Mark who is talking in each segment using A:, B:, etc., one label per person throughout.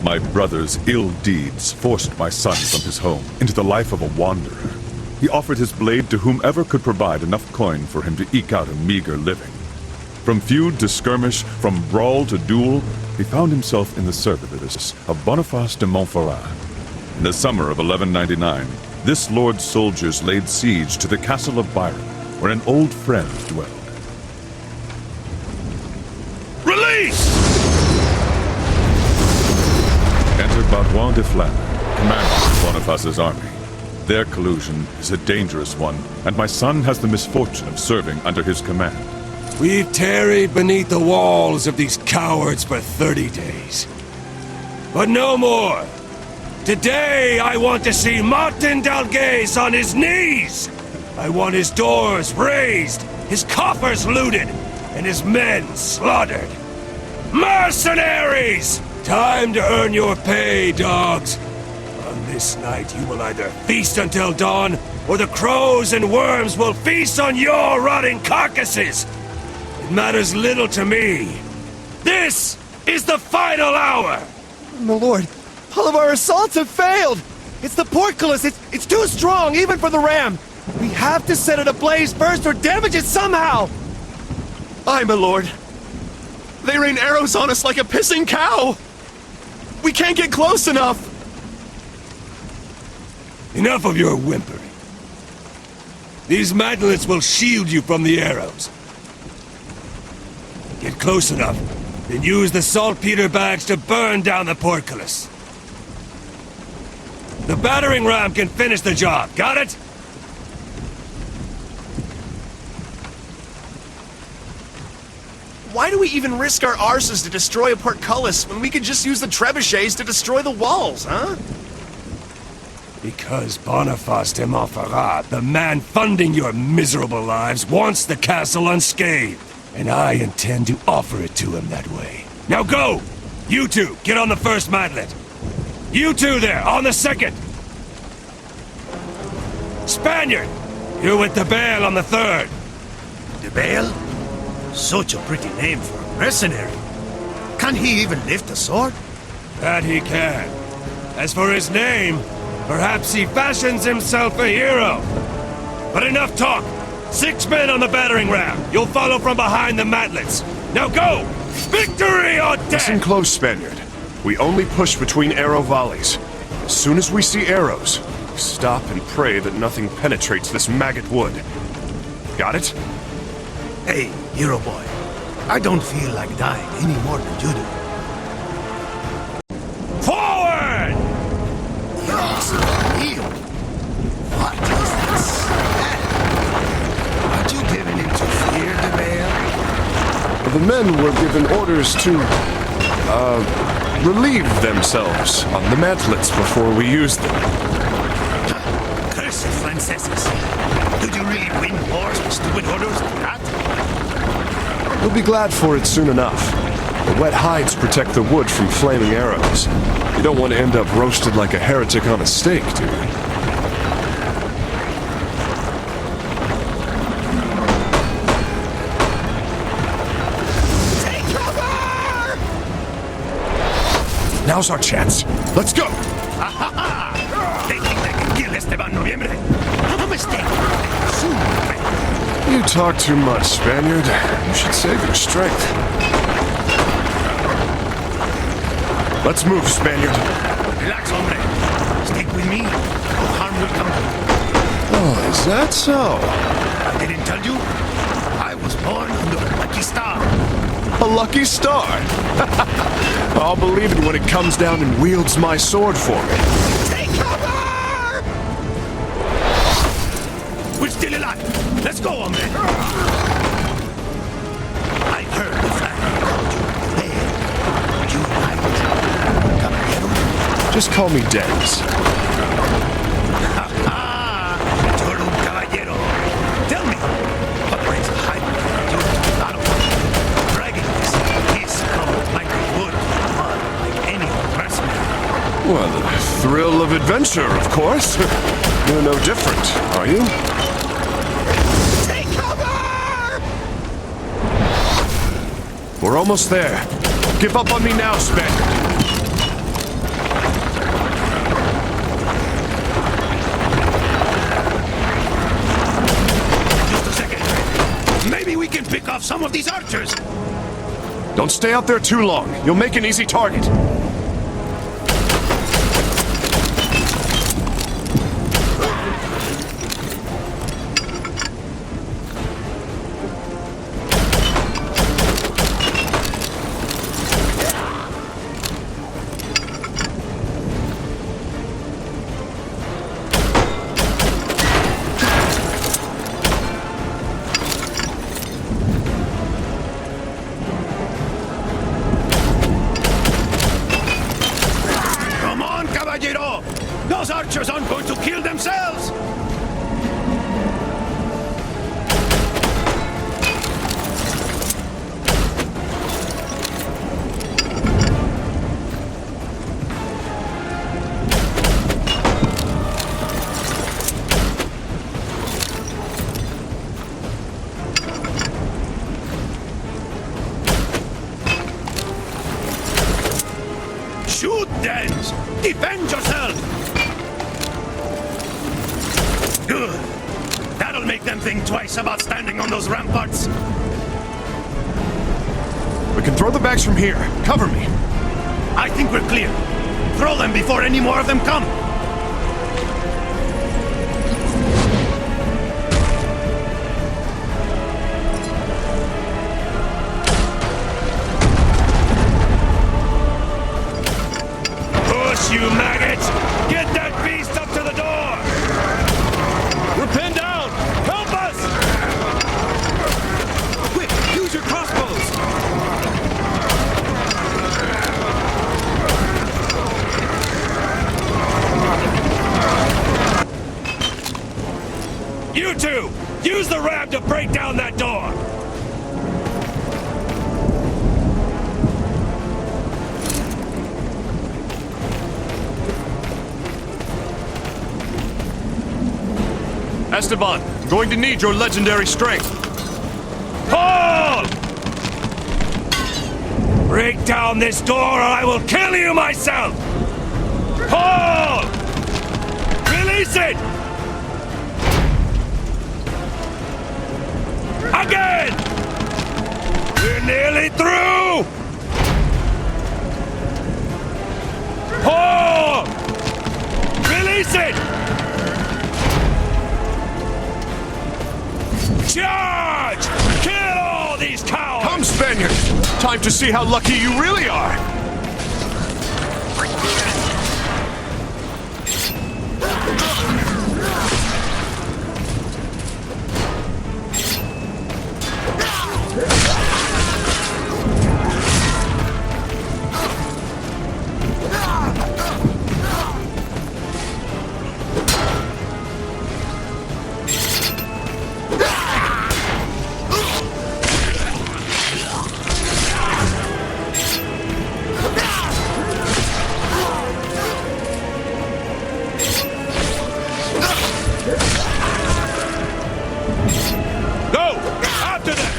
A: My brother's ill deeds forced my son from his home into the life of a wanderer. He offered his blade to whomever could provide enough coin for him to eke out a meager living. From feud to skirmish, from brawl to duel, he found himself in the service of Boniface de Montferrat. In the summer of 1199, this lord's soldiers laid siege to the castle of Biron, where an old friend dwelled.
B: Release!
A: Enter Baudouin de Flandre, commander of Boniface's army. Their collusion is a dangerous one, and my son has the misfortune of serving under his command.
B: We've tarried beneath the walls of these cowards for 30 days. But no more! Today I want to see Martin Dalgais on his knees! I want his doors razed, his coffers looted, and his men slaughtered. Mercenaries! Time to earn your pay, dogs! On this night you will either feast until dawn, or the crows and worms will feast on your rotting carcasses! It matters little to me. This is the final hour!
C: My lord, all of our assaults have failed! It's the portcullis! It's too strong, even for the ram! We have to set it ablaze first or damage it somehow!
D: Aye, my lord. They rain arrows on us like a pissing cow! We can't get close enough!
B: Enough of your whimpering. These mantlets will shield you from the arrows. Get close enough, then use the saltpeter bags to burn down the portcullis. The battering ram can finish the job, got it?
D: Why do we even risk our arses to destroy a portcullis when we could just use the trebuchets to destroy the walls, huh?
B: Because Boniface de Montferrat, the man funding your miserable lives, wants the castle unscathed. And I intend to offer it to him that way. Now go! You two, get on the first mantlet. You two there, on the second! Spaniard, you're with the Bale on the third.
E: The Bale? Such a pretty name for a mercenary. Can he even lift a sword?
B: That he can. As for his name, perhaps he fashions himself a hero. But enough talk! 6 men on the battering ram. You'll follow from behind the mantlets. Now go! Victory or death!
F: Listen close, Spaniard. We only push between arrow volleys. As soon as we see arrows, we stop and pray that nothing penetrates this maggot wood. Got it?
E: Hey, hero boy. I don't feel like dying any more than you do.
B: Forward!
E: What is this? Aren't you giving him to fear, the Bale?
F: The men were given orders to, relieve themselves on the mantlets before we used them.
E: Cursed Franceses. Did you really win wars with stupid orders like that?
F: You'll be glad for it soon enough. The wet hides protect the wood from flaming arrows. You don't want to end up roasted like a heretic on a stake, do you? Now's our chance. Let's go!
E: They think they can kill Esteban Noviembre. A mistake.
F: You talk too much, Spaniard. You should save your strength. Let's move, Spaniard.
E: Relax, hombre. Stick with me. No harm will come to you.
F: Oh, is that so?
E: I didn't tell you. I was born under a lucky star.
F: A lucky star? I'll believe it when it comes down and wields my sword for me.
E: Take cover! We're still alive. Let's go, hombre. I heard the flag called you Bale. You right, caballero?
F: Just call me Dennis.
E: You're un caballero. Tell me, what brings a highway from you to the battle? Dragging this cold like wood, mud like any mercenary.
F: Well, the thrill of adventure, of course. You're no different, are you?
E: Take cover!
F: We're almost there. Give up on me now, Spaniard.
E: these archers!
F: Don't stay out there too long. You'll make an easy target.
E: Come on, caballero! Those archers aren't going to kill themselves! Shoot, Dens! Defend yourself! Good. That'll make them think twice about standing on those ramparts.
F: We can throw the bags from here. Cover me.
E: I think we're clear. Throw them before any more of them come. Push, you maggots! Get that beast up to the door!
C: We're pinned down! Help us! Quick, use your crossbows!
E: You two! Use the ram to break down that door!
F: Esteban, I'm going to need your legendary strength.
E: Hold! Break down this door or I will kill you myself! Hold! Release it! Again! We're nearly through! Hold! Release it! Charge! Kill all these cowards!
F: Come, Spaniard! Time to see how lucky you really are!
E: Go! After them!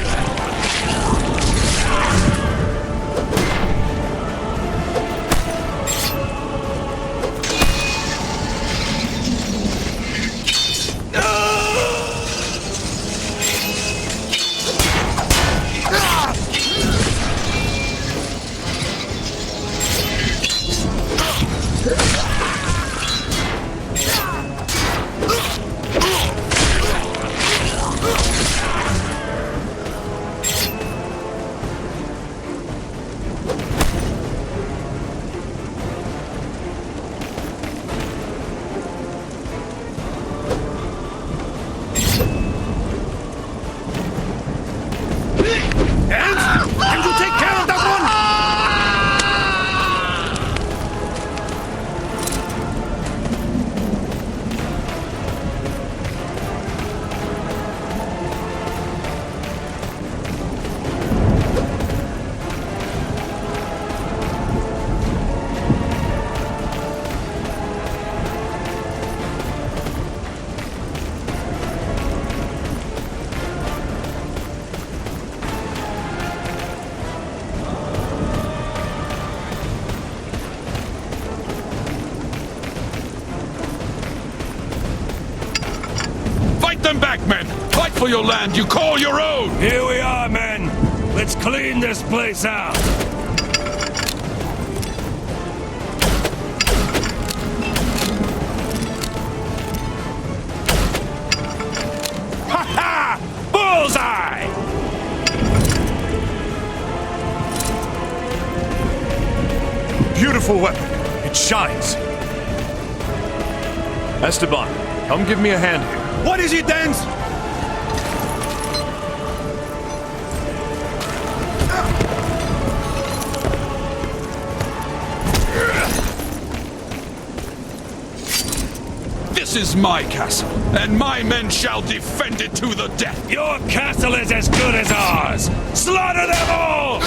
E: Can you take care of that one?
G: Fight them back, men! Fight for your land you call your own!
E: Here we are, men.
B: Let's clean this place out! Ha ha! Bullseye!
F: Beautiful weapon. It shines. Esteban, come give me a hand here.
C: What is it, Dance?
G: This is my castle, and my men shall defend it to the death.
B: Your castle is as good as ours! Slaughter them all!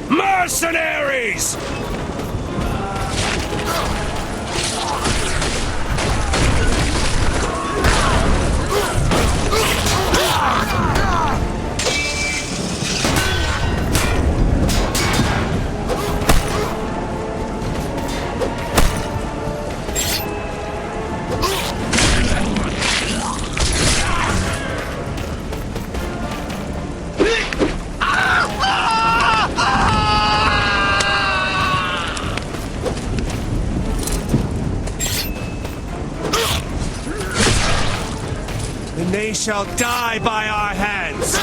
B: Mercenaries! And they shall die by our hands!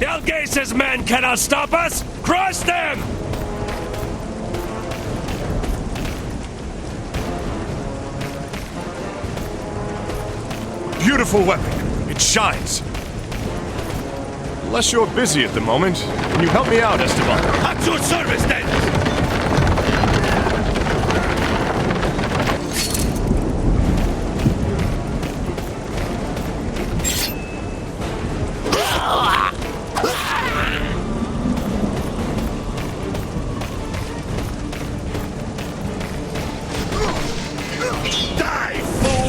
B: Delgace's men cannot stop us! Crush them!
F: Beautiful weapon. It shines. Unless you're busy at the moment, can you help me out, Esteban?
B: At your service, then!
E: Die, fool!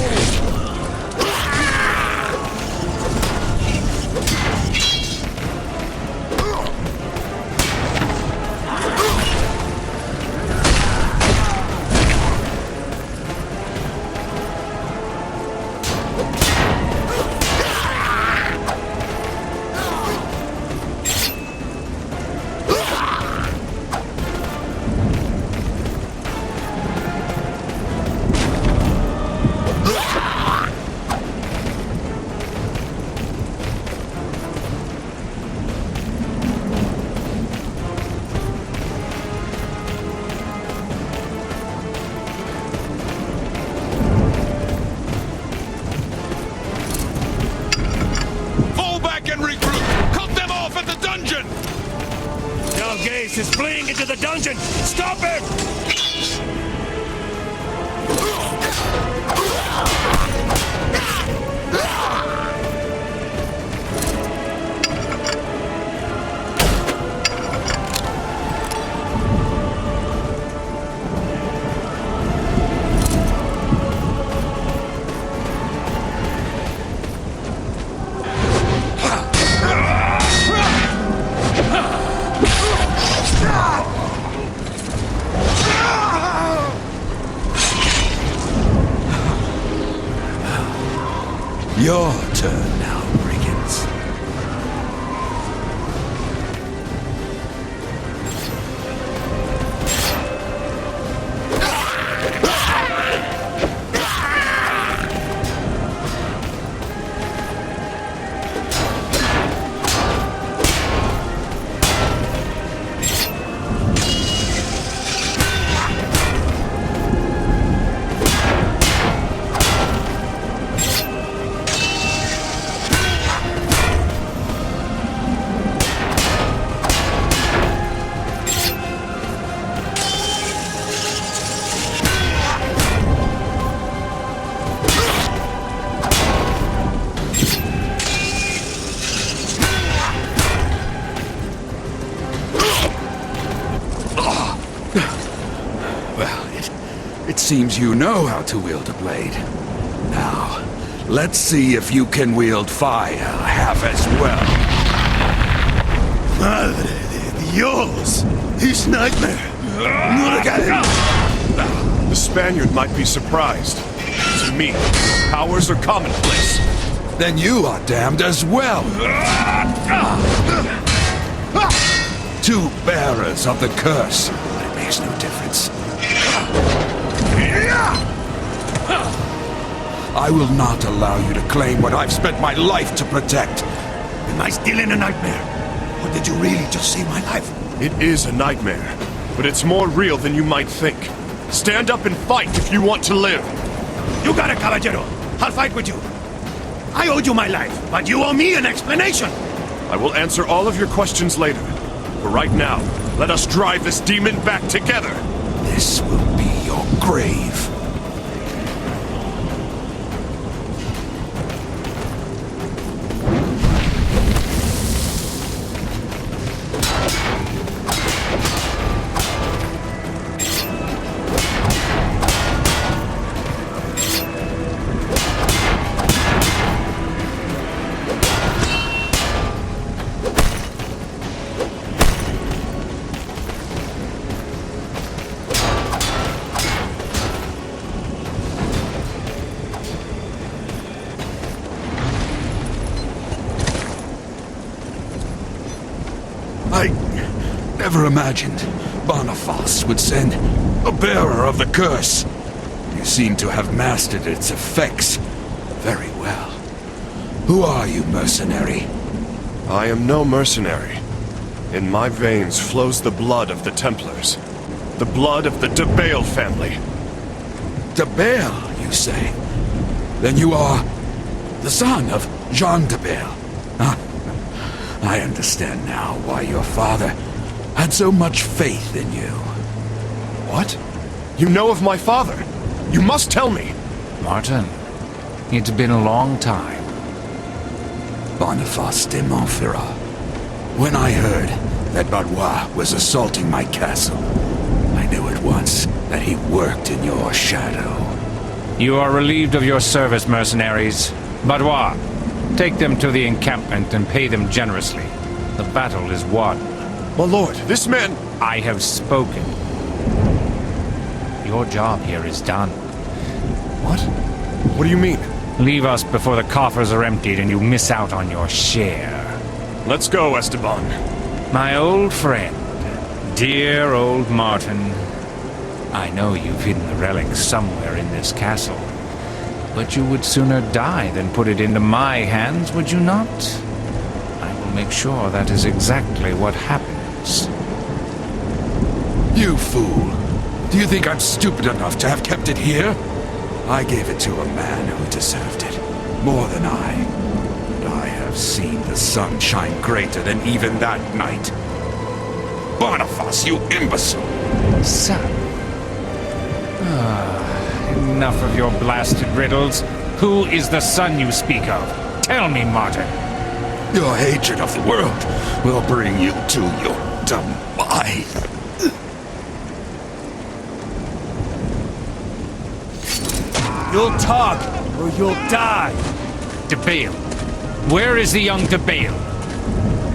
G: Fall back and regroup! Cut them off at the dungeon!
B: Delgace is fleeing into the dungeon! Stop him!
E: Your turn now, brigands.
H: Seems you know how to wield a blade. Now, let's see if you can wield fire half as well.
E: Madre de Dios! His nightmare!
F: The Spaniard might be surprised. To me, powers are commonplace.
H: Then you are damned as well. Two bearers of the curse, but it makes no difference. I will not allow you to claim what I've spent my life to protect.
E: Am I still in a nightmare? Or did you really just save my life?
F: It is a nightmare, but it's more real than you might think. Stand up and fight if you want to live.
E: You got it, caballero. I'll fight with you. I owed you my life, but you owe me an explanation.
F: I will answer all of your questions later. For right now, let us drive this demon back together.
H: This will be your grave. I never imagined Boniface would send a bearer of the curse. You seem to have mastered its effects very well. Who are you, mercenary?
F: I am no mercenary. In my veins flows the blood of the Templars. The blood of the de Bale family.
H: De Bale, you say? Then you are the son of Jean de Bale. Huh? I understand now why your father had so much faith in you.
F: What? You know of my father? You must tell me!
I: Martin, it's been a long time.
H: Boniface de Montferrat. When I heard that Barrois was assaulting my castle, I knew at once that he worked in your shadow.
I: You are relieved of your service, mercenaries. Barrois, take them to the encampment and pay them generously. The battle is won.
F: My lord, this man...
I: I have spoken. Your job here is done.
F: What? What do you mean?
I: Leave us before the coffers are emptied and you miss out on your share.
F: Let's go, Esteban.
I: My old friend, dear old Martin. I know you've hidden the relic somewhere in this castle. But you would sooner die than put it into my hands, would you not? I will make sure that is exactly what happens.
H: You fool! Do you think I'm stupid enough to have kept it here? I gave it to a man who deserved it, more than I. And I have seen the sun shine greater than even that night. Boniface, you imbecile!
I: Son. Enough of your blasted riddles. Who is the son you speak of? Tell me, Martin.
H: Your hatred of the world will bring you to your demise.
C: You'll talk, or you'll die.
I: De Bale. Where is the young De Bale?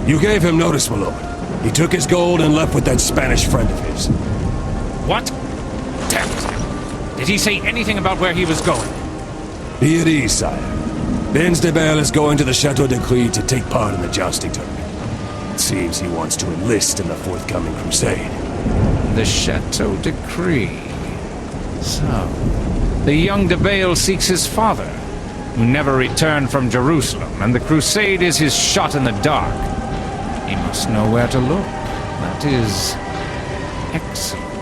B: You gave him notice, my lord. He took his gold and left with that Spanish friend of his.
I: What? Damn it. Did he say anything about where he was going?
B: Be at ease, sire. Vince de Bale is going to the Chateau de Clé to take part in the jousting tournament. It seems he wants to enlist in the forthcoming crusade.
I: The Chateau de Clé. So, the young De Bale seeks his father, who never returned from Jerusalem, and the crusade is his shot in the dark. He must know where to look. That is excellent.